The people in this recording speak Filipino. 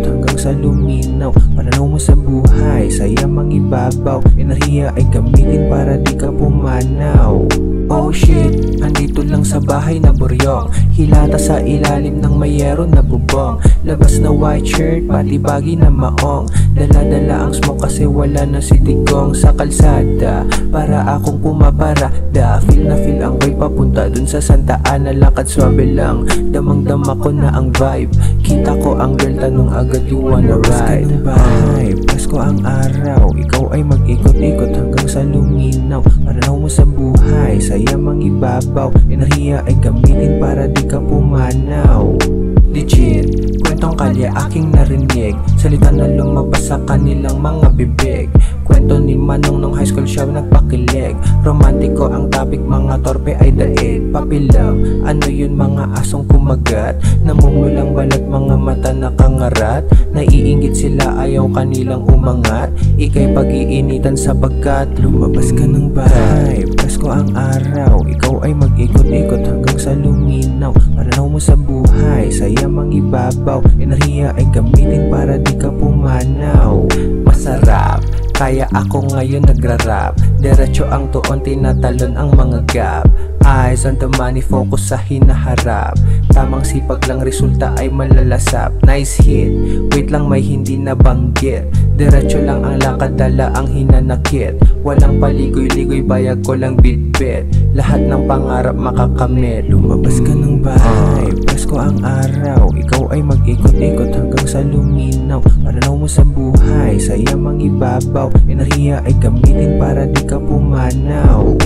hanggang sa luminaw. Pananaw mo sa buhay, saya mangibabaw. Enerhiya ay gamitin para di ka pumanaw. Oh shit, andito lang sa bahay na buryong. Hilata sa ilalim ng mayero na bubong. Labas na white shirt, pati bagi na maong. Dala-dala ang smoke kasi wala na si Digong sa kalsada. Para akong pumaparada, feel na feel ang way papunta dun sa Santa Ana. Lakad swabe lang, damang-dama ko na ang vibe. Kita ko ang girl, tanong agad, you wanna ride? Pasko ang araw, ikaw ay mag-ikot-ikot hanggang sa luminaw. Pananaw mo sa buhay, saya mangibabaw. Enerhiya ay gamitin para di ka pumanaw. Legit, kwentong kalye aking narinig, salita na lumabas sa kanilang mga bibig. Kwento ni Manong nung high school siya nagpakilig. Romantiko ang topic, mga torpe ay daig. Papilam, ano yun mga asong kumagat? Namumulang balat, mga mata nakangarat. Naiinggit sila, ayaw kanilang umangat. Ika'y pag-iinitan sapagkat lumabas ka ng bahay. Pasko ang araw, ikaw ay mag-ikot-ikot hanggang sa luminaw. Pananaw mo sa buhay, saya mangibabaw. Enerhiya ay gamitin para di ka pumanaw. Masarap, kaya ako ngayon nagrarap. Diretso ang tuon, tinatalon ang mga gap. Eyes on the money, focus sa hinaharap. Tamang sipag lang, resulta ay malalasap. Nice hit, wait lang may hindi nabanggit. Diretso lang ang lakad, dala ang hinanakit. Walang paligoy-ligoy, bayag ko lang bit-bit. Lahat ng pangarap makakamit. Lumabas ka ng bahay, Pasko ang araw, ikaw ay mag-ikot-ikot hanggang sa luminaw. Pananaw mo sa buhay, saya mangibabaw. Enerhiya ay gamitin para di ka pumanaw.